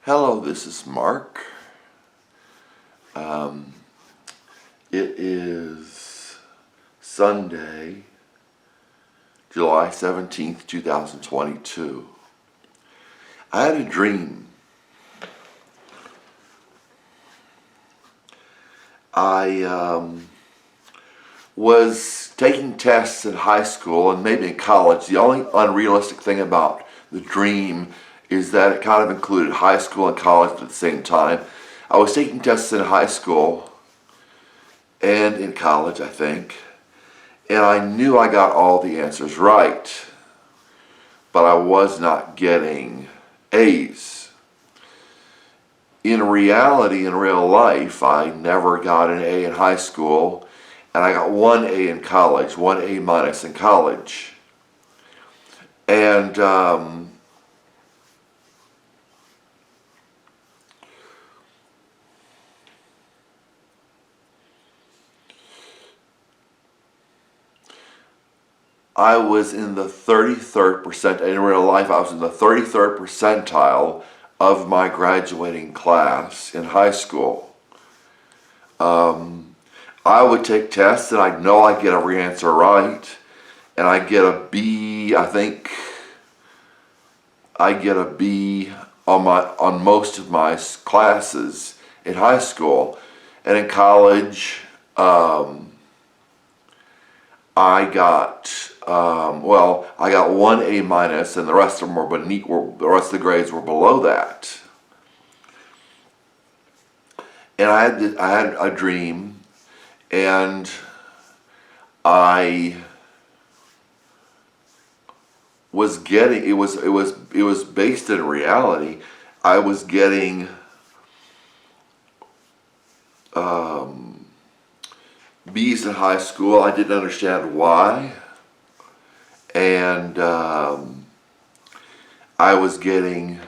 Hello, this is Mark. It is Sunday, July 17th, 2022. I had a dream. I was taking tests in high school and maybe in college. The only unrealistic thing about the dream is that it kind of included high school and college at the same time. I was taking tests in high school and in college, I think, and I knew I got all the answers right, but I was not getting A's. In reality, in real life, I never got an A in high school, and I got one A in college, one A minus in college. And I was in the 33rd percent. In real life, I was in the 33rd percentile of my graduating class in high school. I would take tests and I'd know I'd get every answer right, and I'd get a B. I think I get a B on most of my classes in high school, and in college, I got I got one A minus, and the rest of them were beneath. The rest of the grades were below that. And I had a dream, and I was getting it was based in reality. I was getting B's in high school. I didn't understand why, and I was getting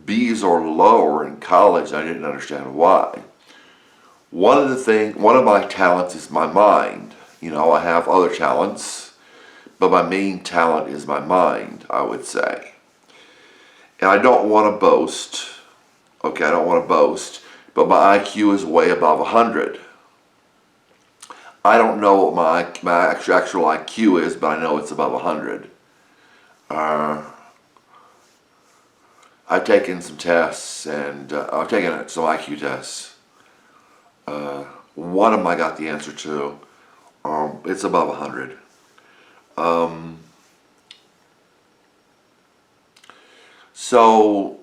B's or lower in college. I didn't understand why. One of my talents is my mind. You know, I have other talents, but my main talent is my mind, I would say. And I don't want to boast. Okay, I don't want to boast, but my IQ is way above 100. I don't know what my actual IQ is, but I know it's above 100. I've taken some tests, and I've taken some IQ tests. One of them I got the answer to. It's above 100. So,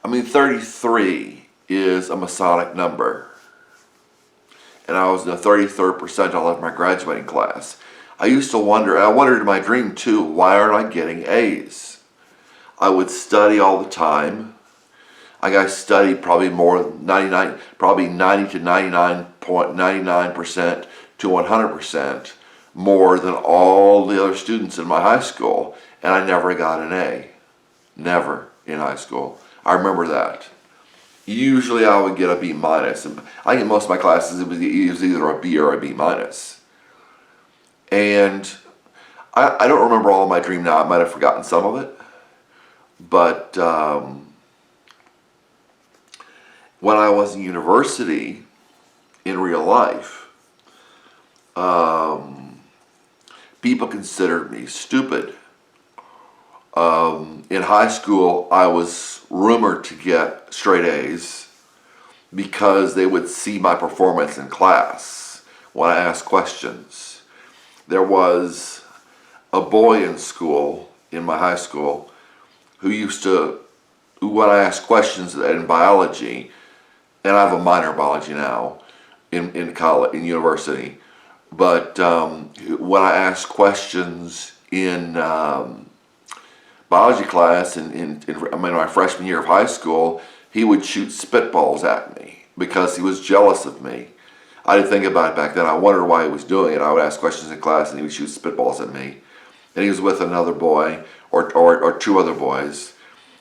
I mean, 33 is a Masonic number. And I was in the 33rd percentile of my graduating class. I used to wonder, and I wondered in my dream too, why aren't I getting A's? I would study all the time. I studied probably probably 90 to 99.99% to 100% more than all the other students in my high school, and I never got an A. Never in high school. I remember that. Usually I would get a B minus, and I think in most of my classes it was either a B or a B minus. And I don't remember all of my dream now. I might have forgotten some of it, but when I was in university, in real life, people considered me stupid. In high school, I was rumored to get straight A's because they would see my performance in class when I asked questions. There was a boy in school, in my high school, who when I asked questions in biology, and I have a minor in biology now, in college, in university, but when I asked questions in biology class in my freshman year of high school, he would shoot spitballs at me because he was jealous of me. I didn't think about it back then. I wondered why he was doing it. I would ask questions in class and he would shoot spitballs at me. And he was with another boy or two other boys,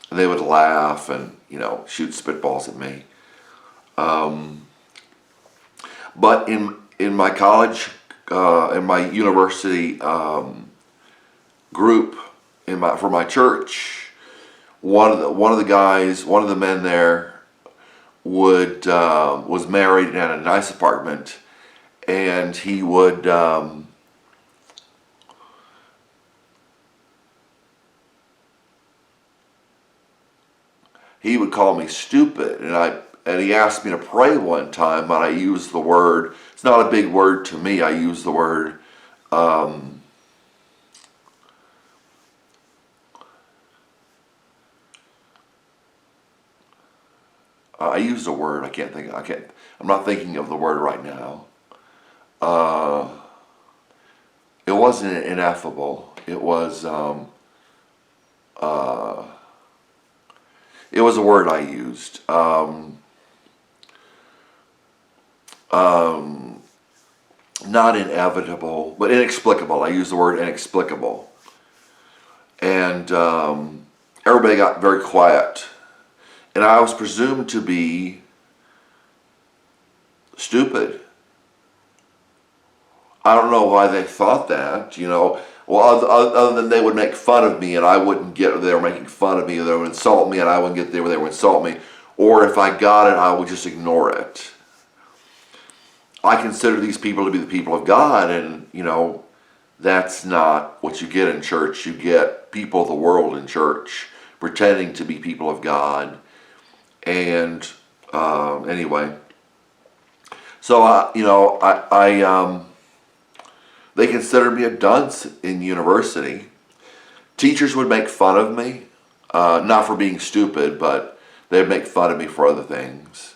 and they would laugh and shoot spitballs at me. But in my college, in my university group, for my church, one of the men there was married and had a nice apartment, and he would call me stupid, and he asked me to pray one time, and I used the word. It's not a big word to me. I used the word. I used a word. I'm not thinking of the word right now. It wasn't ineffable. It was a word I used. Not inevitable, but inexplicable. I used the word inexplicable. And everybody got very quiet. And I was presumed to be stupid. I don't know why they thought that, Well, other than they would make fun of me and I wouldn't get, they were making fun of me, or they would insult me and I wouldn't get there, they would insult me. Or if I got it, I would just ignore it. I consider these people to be the people of God, and, that's not what you get in church. You get people of the world in church pretending to be people of God. And anyway, so they considered me a dunce in university. Teachers would make fun of me, not for being stupid, but they'd make fun of me for other things.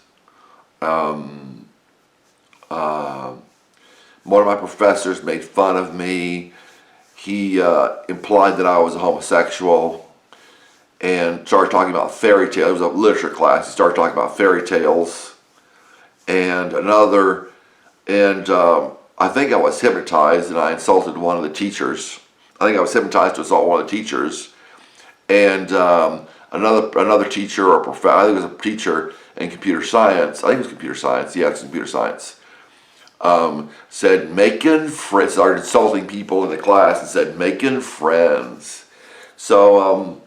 One of my professors made fun of me. He implied that I was a homosexual and started talking about fairy tales. It was a literature class. He started talking about fairy tales. And I think I was hypnotized, and I insulted one of the teachers. I think I was hypnotized to assault one of the teachers. And another teacher or professor, I think it was a teacher in computer science. I think it was computer science. Yeah, it's computer science. Said, making friends, started insulting people in the class and said, making friends. So,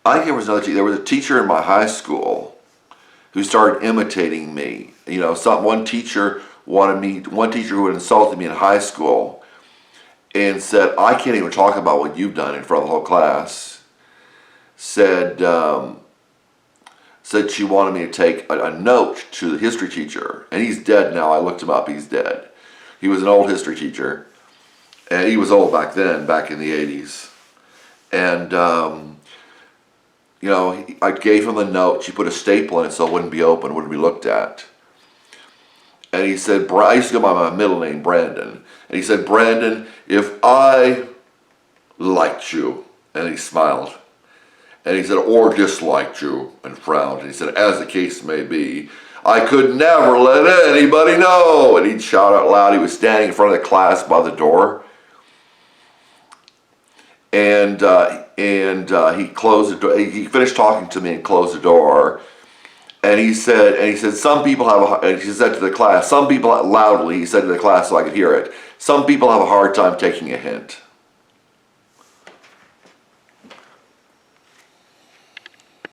I think there was a teacher in my high school who started imitating me. One teacher who had insulted me in high school and said, I can't even talk about what you've done in front of the whole class. Said she wanted me to take a note to the history teacher. And he's dead now. I looked him up. He's dead. He was an old history teacher. And he was old back then, back in the 80s. And, I gave him the note. She put a staple in it so it wouldn't be open, wouldn't be looked at. And he said, I used to go by my middle name, Brandon. And he said, Brandon, if I liked you, and he smiled. And he said, or disliked you, and frowned. And he said, as the case may be, I could never let anybody know. And he'd shout out loud. He was standing in front of the class by the door. And he closed the door. He finished talking to me and closed the door. And he said, some people and he said to the class, loudly, he said to the class so I could hear it, some people have a hard time taking a hint.